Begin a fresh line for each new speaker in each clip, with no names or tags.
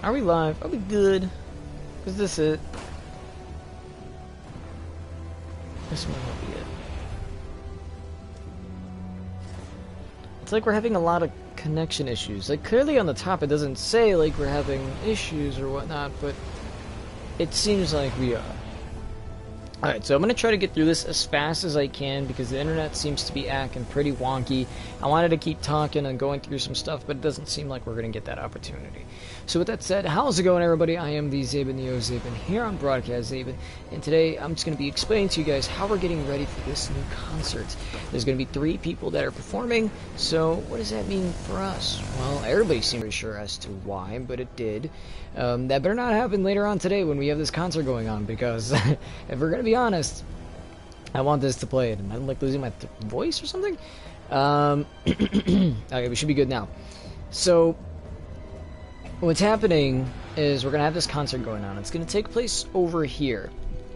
Are we live? Are we good? Is this it? This might not be it. It's like we're having a lot of connection issues. Like, clearly on the top it doesn't say, like, we're having issues or whatnot, but it seems like we are. Alright, so I'm going to try to get through this as fast as I can because the internet seems to be acting pretty wonky. I wanted to keep talking and going through some stuff, but it doesn't seem like we're going to get that opportunity. So with that said, how's it going, everybody? I am the Zaben, the O-Zaben, here on Broadcast Zaben, and today I'm just going to be explaining to you guys how we're getting ready for this new concert. There's going to be 3 people that are performing, so what does that mean for us? Well, everybody seemed pretty sure as to why, but it did. That better not happen later on today when we have this concert going on, because if we're going to be honest, I want this to play it, and I'm like losing my voice or something. Okay, we should be good now. So what's happening is we're gonna have this concert going on. It's gonna take place over here.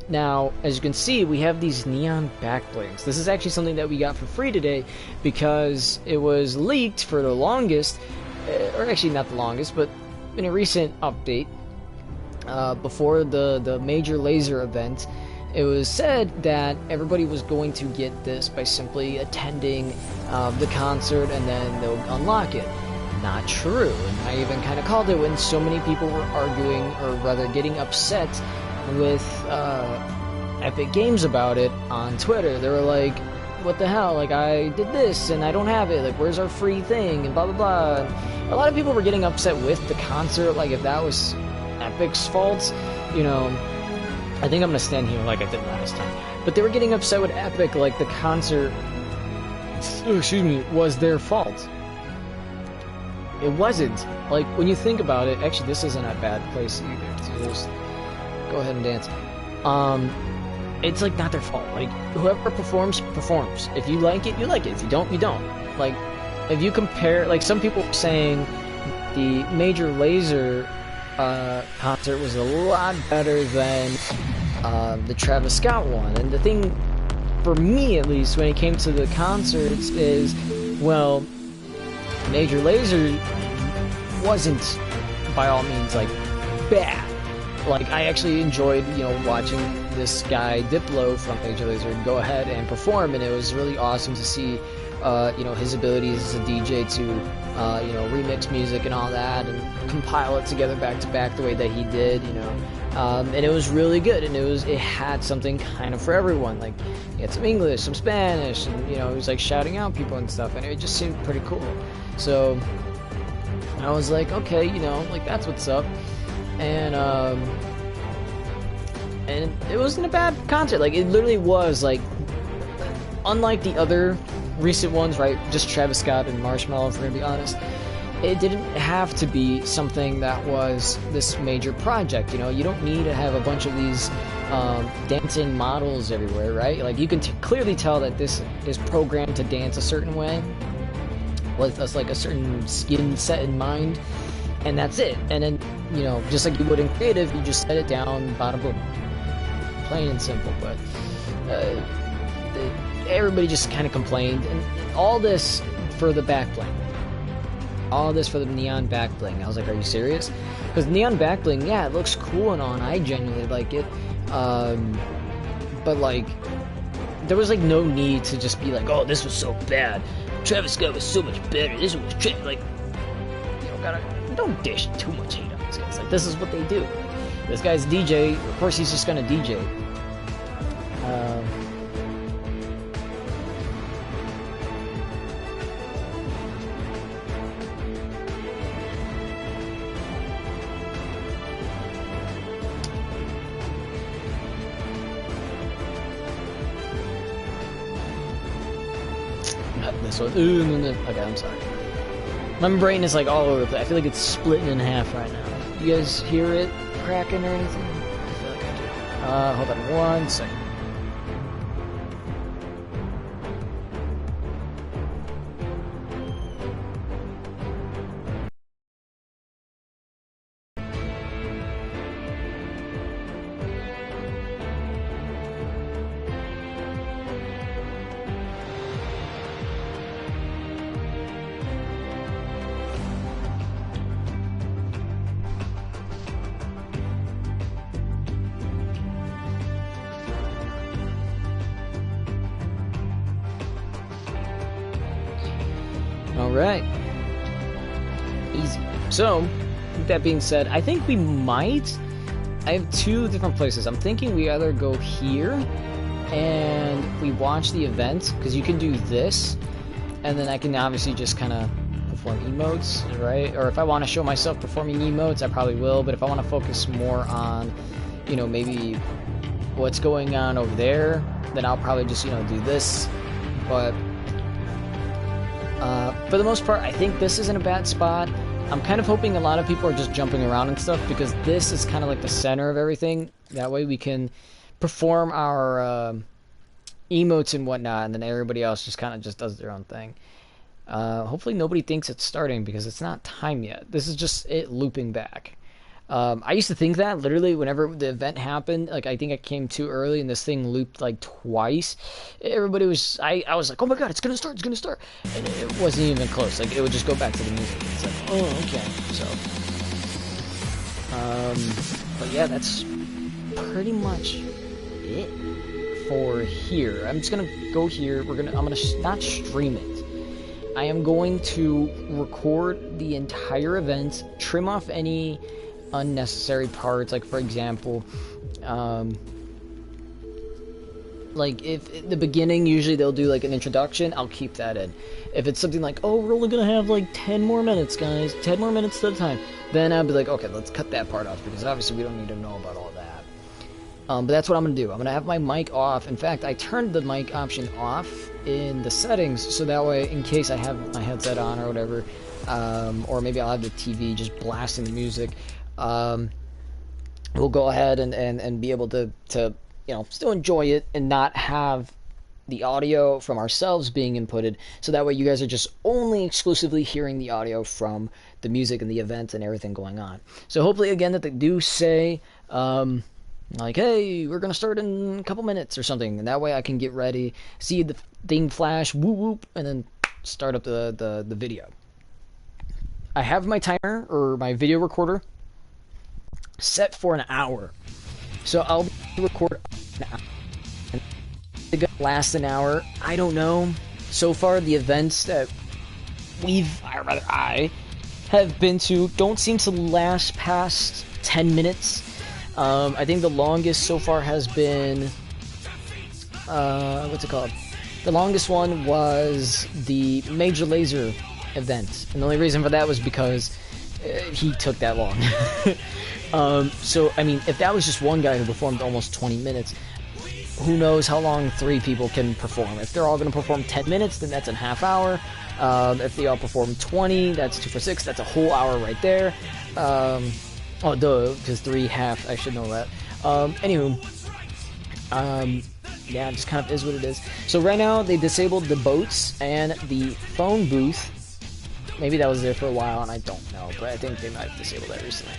Now, as you can see, we have these neon backblings. This is actually something that we got for free today because it was leaked for the longest, or actually not the longest, but in a recent update before the major laser event. It was said that everybody was going to get this by simply attending the concert and then they'll unlock it. Not true, and I even kind of called it when so many people were arguing, or rather getting upset with Epic Games about it on Twitter. They were like, what the hell, like, I did this and I don't have it, like, where's our free thing, and blah blah blah. And a lot of people were getting upset with the concert, like if that was Epic's fault, you know. I think I'm gonna stand here like I did last time. But they were getting upset with Epic, like the concert, excuse me, was their fault. It wasn't. Like, when you think about it, actually this isn't a bad place either, so just go ahead and dance. It's like not their fault. Like, whoever performs, performs. If you like it, you like it. If you don't, you don't. Like, if you compare, like some people were saying the Major Lazer concert was a lot better than the Travis Scott one. And the thing, for me at least, when it came to the concerts is, well, Major Lazer wasn't by all means like bad. Like, I actually enjoyed, you know, watching this guy Diplo from Major Lazer go ahead and perform, and it was really awesome to see you know, his abilities as a DJ to you know, remix music and all that and compile it together back to back the way that he did, you know. And it was really good, and it had something kind of for everyone. Like, he had some English, some Spanish, and, you know, he was like shouting out people and stuff, and it just seemed pretty cool. So I was like, okay, you know, like, that's what's up. And it wasn't a bad concert. Like, it literally was, like, unlike the other recent ones, right, just Travis Scott and Marshmello, if we're gonna be honest, it didn't have to be something that was this major project. You know, you don't need to have a bunch of these dancing models everywhere, right? Like, you can clearly tell that this is programmed to dance a certain way with us, like a certain skin set in mind, and that's it. And then, you know, just like you would in creative, you just set it down, bada boom, plain and simple. But everybody just kind of complained, and all this for the backbling. All this for the neon backbling. I was like, are you serious? Because neon backbling, yeah, it looks cool and all, and I genuinely like it. But, like, there was, like, no need to just be like, oh, this was so bad. Travis Scott was so much better. This was, like, you know, don't dish too much hate on these guys. Like, this is what they do. This guy's DJ, of course he's just gonna DJ. This one. Okay, I'm sorry. My brain is like all over the place. I feel like it's splitting in half right now. You guys hear it cracking or anything? I feel like I do. Hold on one second. Alright. Easy. So, with that being said, I think we might... I have two different places. I'm thinking we either go here and we watch the event, because you can do this, and then I can obviously just kind of perform emotes, right? Or if I want to show myself performing emotes, I probably will, but if I want to focus more on, you know, maybe what's going on over there, then I'll probably just, you know, do this. But for the most part, I think this isn't a bad spot. I'm kind of hoping a lot of people are just jumping around and stuff, because this is kind of like the center of everything. That way we can perform our emotes and whatnot, and then everybody else just kind of just does their own thing. Hopefully nobody thinks it's starting, because it's not time yet. This is just it looping back. I used to think that, literally, whenever the event happened, like, I think I came too early and this thing looped, like, twice. Everybody was, I was like, oh my god, it's gonna start, and it wasn't even close. Like, it would just go back to the music. It's like, oh, okay, so. But yeah, that's pretty much it for here. I'm just gonna go here, I'm gonna not stream it. I am going to record the entire event, trim off any unnecessary parts, like for example, like if at the beginning usually they'll do like an introduction, I'll keep that in. If it's something like, oh, we're only gonna have like 10 more minutes, guys, 10 more minutes at a time, then I'll be like, okay, let's cut that part off, because obviously we don't need to know about all that. But that's what I'm gonna do. I'm gonna have my mic off. In fact, I turned the mic option off in the settings, so that way, in case I have my headset on or whatever, or maybe I'll have the TV just blasting the music, we'll go ahead and be able to, you know, still enjoy it and not have the audio from ourselves being inputted, so that way you guys are just only exclusively hearing the audio from the music and the event and everything going on. So hopefully, again, that they do say, like, hey, we're gonna start in a couple minutes or something, and that way I can get ready, see the thing flash, whoop whoop, and then start up the video. I have my timer, or my video recorder, set for an hour. So I'll record an hour. And it's gonna last an hour. I don't know. So far, the events that I have been to don't seem to last past 10 minutes. I think the longest so far has been, what's it called? The longest one was the Major Lazer event. And the only reason for that was because he took that long. So, I mean, if that was just one guy who performed almost 20 minutes, who knows how long 3 people can perform. If they're all going to perform 10 minutes, then that's a half hour. If they all perform 20, that's 2 for 6. That's a whole hour right there. Oh, duh, because 3 half, I should know that. Anywho, yeah, it just kind of is what it is. So right now, they disabled the boats and the phone booth. Maybe that was there for a while, and I don't know, but I think they might have disabled that recently.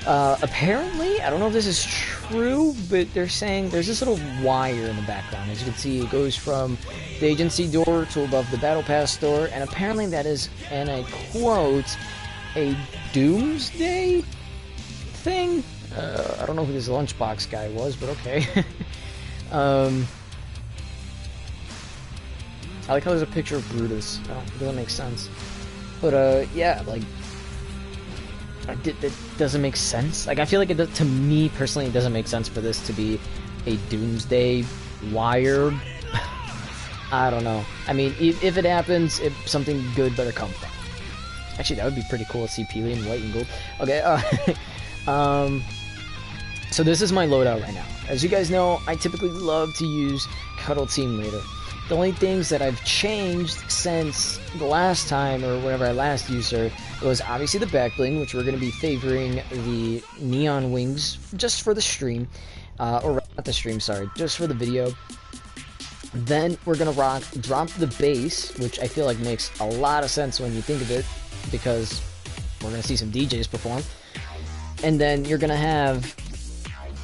Apparently, I don't know if this is true, but they're saying there's this little wire in the background. As you can see, it goes from the agency door to above the Battle Pass door, and apparently that is, and I quote, a doomsday thing? I don't know who this lunchbox guy was, but okay. I like how there's a picture of Brutus. Oh, it doesn't make sense. But, yeah, like, that doesn't make sense. Like, I feel like to me, personally, it doesn't make sense for this to be a doomsday wire. I don't know. I mean, if it happens, something good better come from it. Actually, that would be pretty cool to see Peely in white and gold. Okay, so this is my loadout right now. As you guys know, I typically love to use Cuddle Team Leader. The only things that I've changed since the last time, or whenever I last used her, was obviously the back bling, which we're going to be favoring the neon wings just for the stream, or not the stream, sorry, just for the video. Then we're going to drop the bass, which I feel like makes a lot of sense when you think of it, because we're going to see some DJs perform. And then you're going to have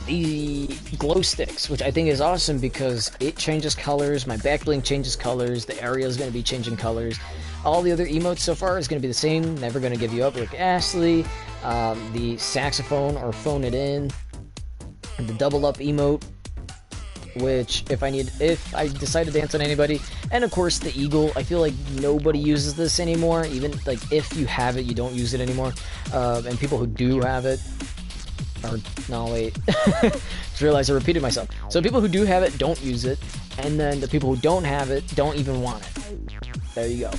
the glow sticks, which I think is awesome because it changes colors, my back bling changes colors, the area is going to be changing colors. All the other emotes so far is going to be the same, Never Gonna Give You Up, Rick Astley, the saxophone or phone it in, the double up emote, which if I decide to dance on anybody, and of course the eagle, I feel like nobody uses this anymore. Even like if you have it, you don't use it anymore. And people who do have it, or no wait, just realized I repeated myself. So people who do have it don't use it, and then the people who don't have it don't even want it. There you go.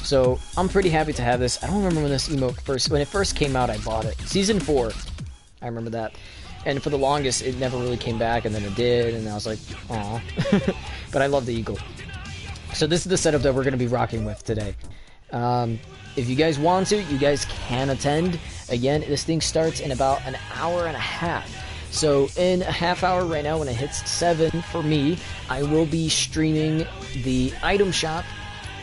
So I'm pretty happy to have this. I don't remember when this emote when it first came out. I bought it. Season 4, I remember that. And for the longest, it never really came back, and then it did, and I was like, aw. But I love the eagle. So this is the setup that we're going to be rocking with today. If you guys want to, you guys can attend. Again, this thing starts in about an hour and a half. So in a half hour right now, when it hits 7 for me, I will be streaming the item shop.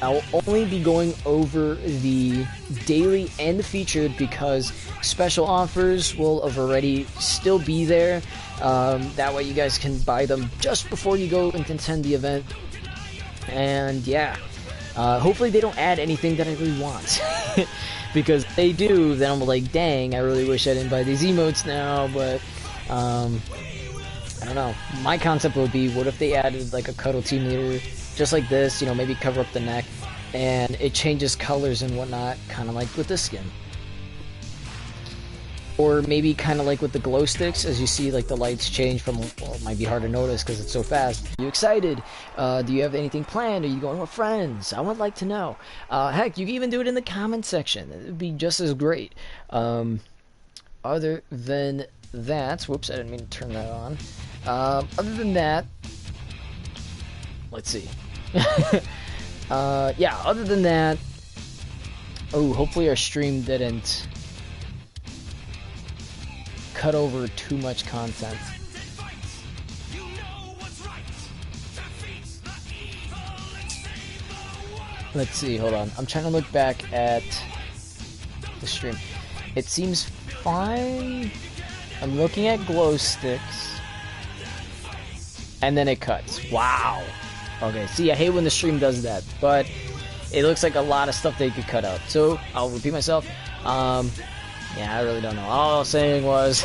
I'll only be going over the daily and the featured because special offers will have already still be there. That way you guys can buy them just before you go and attend the event. And yeah, hopefully they don't add anything that I really want. Because if they do, then I'm like, dang, I really wish I didn't buy these emotes now, but I don't know. My concept would be, what if they added like a cuddle team leader, just like this, you know, maybe cover up the neck, and it changes colors and whatnot, kind of like with this skin. Or maybe kind of like with the glow sticks, as you see like the lights change from, well, it might be hard to notice because it's so fast. Are you excited? Do you have anything planned? Are you going with friends? I would like to know. Heck, you can even do it in the comment section. It would be just as great. Other than that, whoops, I didn't mean to turn that on. Other than that, let's see. Yeah, other than that, oh, hopefully our stream didn't cut over too much content. Let's see, hold on. I'm trying to look back at the stream. It seems fine. I'm looking at glow sticks. And then it cuts. Wow. Okay, see, I hate when the stream does that, but it looks like a lot of stuff they could cut out. So, I'll repeat myself. Yeah, I really don't know. All I was saying was,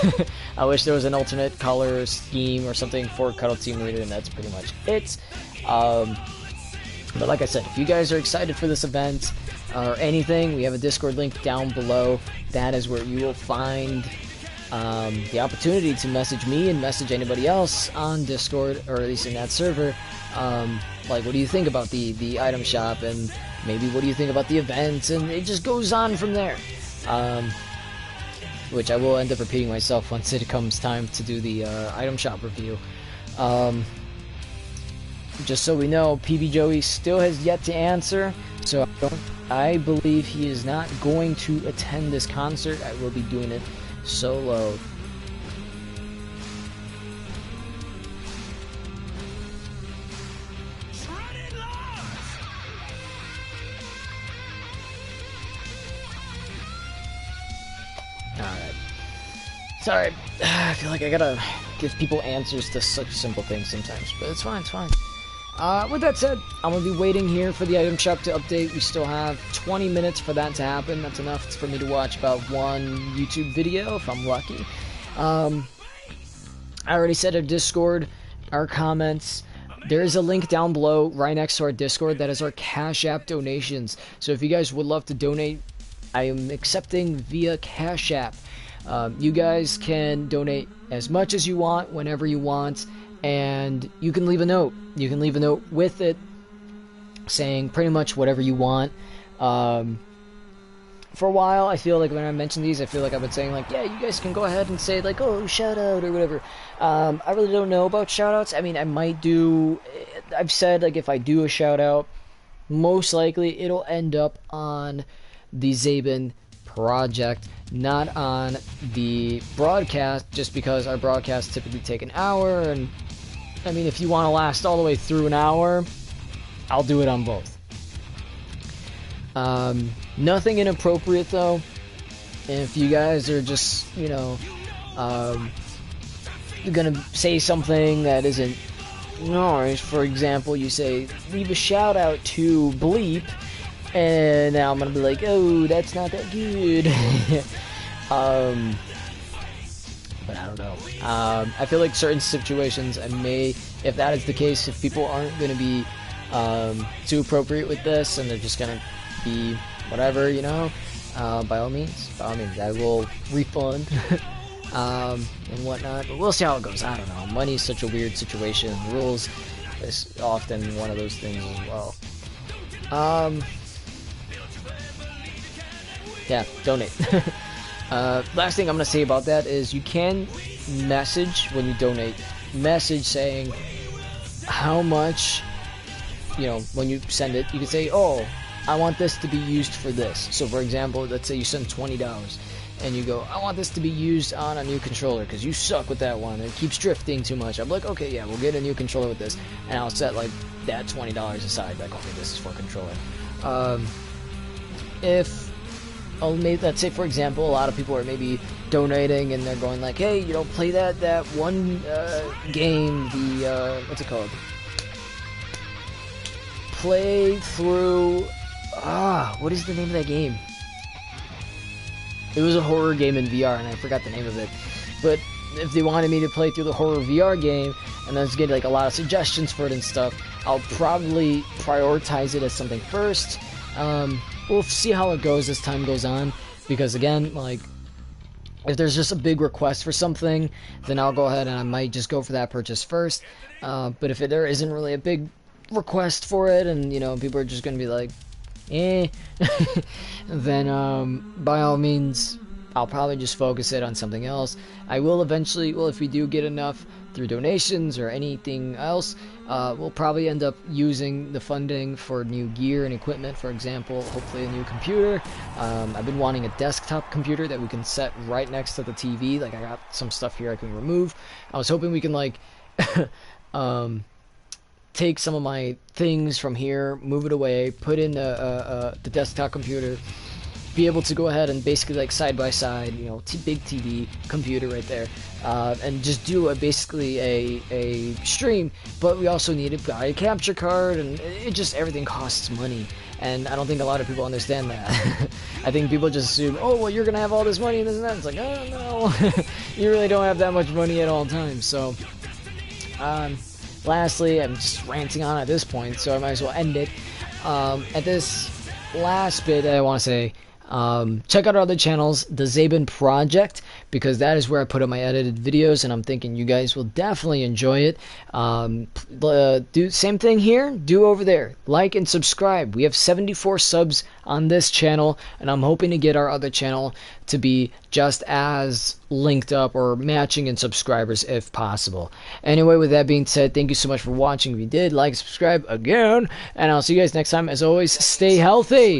I wish there was an alternate color scheme or something for Cuddle Team Leader, and that's pretty much it. But like I said, if you guys are excited for this event, or anything, we have a Discord link down below. That is where you will find the opportunity to message me and message anybody else on Discord, or at least in that server. Like, what do you think about the item shop, and maybe what do you think about the events, and it just goes on from there. Which I will end up repeating myself once it comes time to do the item shop review. Just so we know, PB Joey still has yet to answer, so I believe he is not going to attend this concert. I will be doing it solo. Alright. Sorry, I feel like I gotta give people answers to such simple things sometimes, but it's fine, it's fine. With that said, I'm gonna be waiting here for the item shop to update. We still have 20 minutes for that to happen. That's enough for me to watch about one YouTube video, if I'm lucky. I already said our Discord, our comments. There is a link down below right next to our Discord. That is our Cash App donations. So if you guys would love to donate, I am accepting via Cash App. You guys can donate as much as you want, whenever you want, and you can leave a note. You can leave a note with it saying pretty much whatever you want. For a while, I feel like when I mention these, I feel like I've been saying like, yeah, you guys can go ahead and say like, oh, shout out or whatever. I really don't know about shout outs. I mean, I might do, I've said like if I do a shout out, most likely it'll end up on the Zabin project, not on the broadcast, just because our broadcasts typically take an hour, and I mean, if you want to last all the way through an hour, I'll do it on both. Nothing inappropriate though. If you guys are just, you know, gonna say something that isn't nice, for example, you say, leave a shout out to Bleep, and now I'm gonna be like, oh, that's not that good. but I don't know. I feel like certain situations, I may, if that is the case, if people aren't going to be too appropriate with this and they're just going to be whatever, you know, by all means, I will refund and whatnot. But we'll see how it goes. I don't know. Money is such a weird situation. Rules is often one of those things as well. Yeah, donate. Last thing I'm going to say about that is you can message when you donate. Message saying how much, you know, when you send it. You can say, oh, I want this to be used for this. So, for example, let's say you send $20 and you go, I want this to be used on a new controller because you suck with that one. It keeps drifting too much. I'm like, okay, yeah, we'll get a new controller with this. And I'll set, like, that $20 aside. Like, okay, this is for controller. Let's say, for example, a lot of people are maybe donating and they're going like, hey, you know, play that one game, the, what's it called? Play through, what is the name of that game? It was a horror game in VR and I forgot the name of it. But if they wanted me to play through the horror VR game and then get like a lot of suggestions for it and stuff, I'll probably prioritize it as something first. We'll see how it goes as time goes on, because again, like, if there's just a big request for something, then I'll go ahead and I might just go for that purchase first. But if there isn't really a big request for it, and you know, people are just gonna be like, eh, then by all means, I'll probably just focus it on something else. I will eventually, well, if we do get enough through donations or anything else, we'll probably end up using the funding for new gear and equipment, for example, hopefully a new computer. I've been wanting a desktop computer that we can set right next to the TV. Like, I got some stuff here I can remove. I was hoping we can, like, take some of my things from here, move it away, put in the desktop computer, be able to go ahead and basically, like, side by side, you know, big TV computer right there, and just do basically a stream. But we also need a capture card, and it just, everything costs money, and I don't think a lot of people understand that. I think people just assume, oh, well, you're gonna have all this money and this and that. It's like, oh no, you really don't have that much money at all times. So lastly, I'm just ranting on at this point, so I might as well end it. At this last bit, I want to say, check out our other channels, the Zabin Project, because that is where I put up my edited videos, and I'm thinking you guys will definitely enjoy it. Do same thing here, do over there, like and subscribe. We have 74 subs on this channel, and I'm hoping to get our other channel to be just as linked up or matching in subscribers if possible. Anyway, with that being said, thank you so much for watching. If you did, like, subscribe again, and I'll see you guys next time. As always, stay healthy.